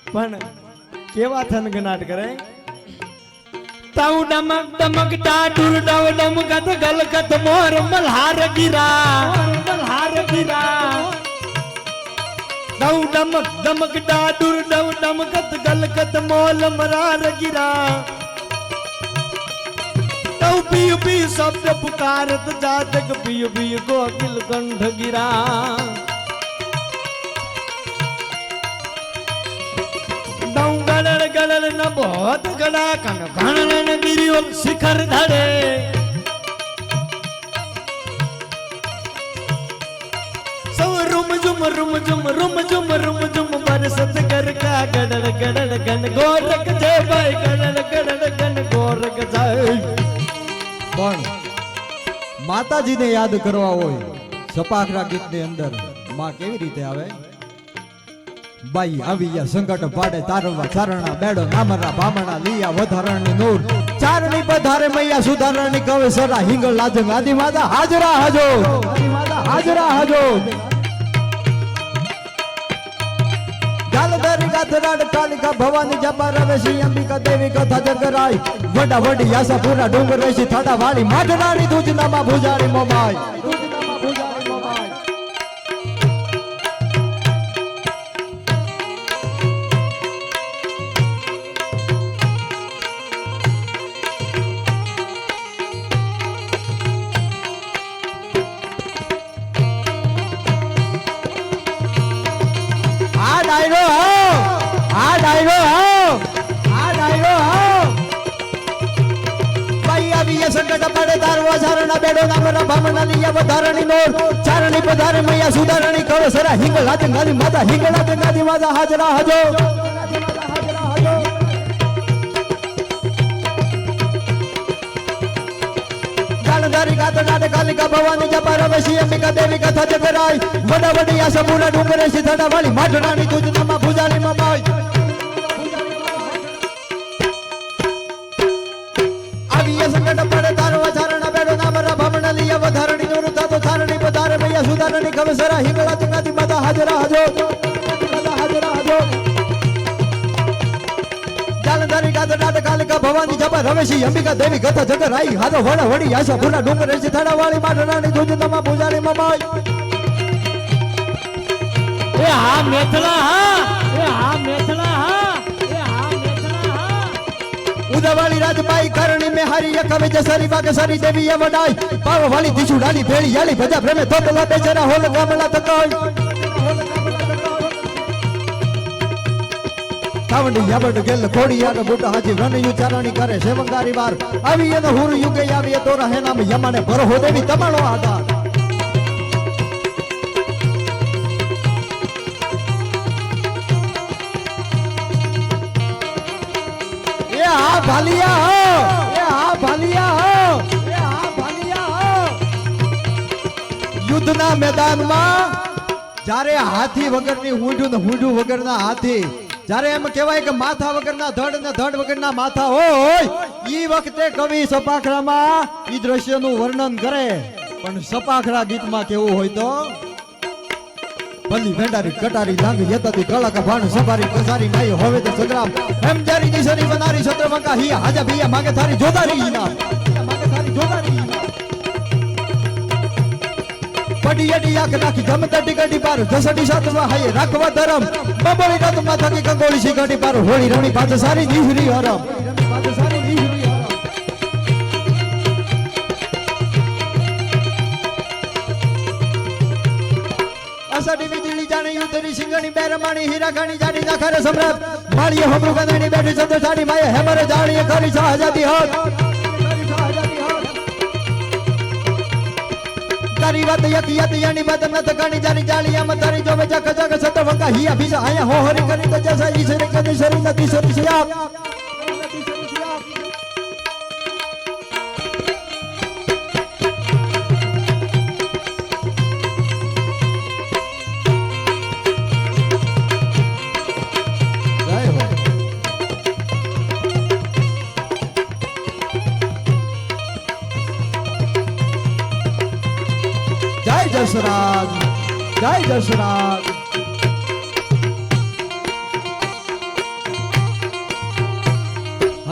પણ કેવા થનગનાટ કરે તાઉ ડમક ડમક ડાડુર ડવ ડમકત ગલકત મોર મલ્હાર ગીરા દવ ડમક ડમક ડાડુર ડવ ડમકત ગલકત મોલ મરાર ગીરા તવ પીય પીય શબ્દ પુકારત જાતક પીય પીય ગોકિલ કંઠ ગીરા ગળણ ગળણ ન બહોત ગડા કન ઘણન ગિરિયો શિખર ધડે સૌ રૂમ ઝુમ રૂમ ઝુમ રૂમ ઝુમ રૂમ ઝુમ બરસત કર કા ગડણ ગડણ ગન ગોરક જય ભાઈ ગડણ ગડણ ગન ગોરક જય પણ માતાજીને યાદ કરવા હોય સપાખરા ગીતની અંદર માં કેવી રીતે આવે બાઈ આવી સંકટ પાડે તારવા ચારણા બેડો નામરા બામણા લીયા વધારણની નૂર ચારણી પધારે મૈયા સુધારણની કવે સરા હિંગળ લાજંગ આદિ માતા હાજરા હાજો આદિ માતા હાજરા હાજો ગાલધારી ગાથરાડ કાલિકા ભવાની જપા રવેશી અંબિકા દેવી કથા જગરાઈ વડા વડી યાસા પૂરા ડુંગર વેશી થાડા વાળી માઢનારી દૂધનામાં ભુજારી મોમાઈ દૂધનામાં ભુજારી મોમાઈ સંકટ પડે તારવા ચારણા બેડો નામરા બામણા લીયા વધારણી નોર ચારણી પધારે મૈયા સુધારણી કરો સરા હિંગળ લાજે ગાદી માતા હિંગળ લાજે ગાદી માતા હાજરા હાજો ગાલધારી ગાતડાડે કાલિકા ભવાની જપા રવેશી અંબિકા દેવી કથા જગરાઈ વડા વડી આસા પૂરા ડુંગરે સીધા વાળી માઢણાની દૂધનામાં ભુજાલી મમાઈ સંકટ પડે તારવા ચારણા બેડો નામરા બામણા લીયા વધારણી નોર તાતો ચારણી પધારે મૈયા સુધારણી કવે સરા હિંગળા જગાતી માતા હાજરા હાજો હાજરા હાજો જાલધારી ગાતડાટ કાલિકા ભવાની જપા રવેશી અંબિકા દેવી કથા જગરાઈ હાજો વડા વડી આશા ભૂલા ડુંગર રેસી થાડા વાળી માઢણાની દૂધનામાં પૂજારી મમાઈ એ હા મેથલા હા એ હા મેથલા હા ઉદાવાળી રાજબાઈ કરણી મે હારી યકવે જસરી બાગે સરી દેવી એ વડાઈ પાવ વાળી દીછુડાની ભેળી યાલી ભજા પ્રેમે તોતલા બેચરા હોલ ગામલા તકાઈ કાવડી યાબડ ગેલ કોડી યાડ બુટા હાજી રન યુ ચારણી કરે સેવંગારી વાર આવી એનો હુર યુગે આવી તો રહે નામ યમાને ભરો હો દેવી તમારો આધાર ભાલિયા હો એ હા ભાલિયા હો એ હા ભાલિયા હો યુદ્ધના મેદાનમાં જ્યારે હાથી વગરની ઊંઢું ને ઊંઢું વગરના હાથી જ્યારે એમ કહેવાય કે માથા વગરના ધડ ને ધડ વગરના માથા હોય ઈ વખતે કવિ સપાખરામાં ઈ દ્રશ્યનું વર્ણન કરે પણ સપાખરા ગીતમાં કેવું હોય તો ભલી વેંડારી કટારી લાંગ યતતી કળક ભાણ સવારી કસારી નાઈ હોવે તો સંગ્રામ એમ જારી દિશરી બનારી છત્રવંકા હી હાજા ભિયા માગે થારી જોદારી ના માગે થારી જોદારી પડી અડી આંખ નાખી જમતા ટીકડી પાર જસડી સાતવા હાય રાખવા ધરમ બબળી રાત માથા કી કંગોળી સી ગડી પાર હોળી રણી પાછ સારી દીહરી હરમ પાછ સારી દીહરી અસડી વીજળી જાણે યુદ્ધની સિંગણી બેરમાણી હીરા ઘણી જાડી નખરે સમ્રાટ માળીએ હમરું ગંધાણી બેઠી સદ સાડી માએ હેમરે જાણીએ ખરી શાહજાદી હોત તારી વાત યકી યત યાની મત મત ગણી જાની જાળી આમ તારી જોવે જગ જગ સત વંકા હિયા ભીજા આયા હો હરી કરી તો જસા ઈશ્વરી કદી શરી નદી શરી સિયાપ જસરાજ જય જસરાજ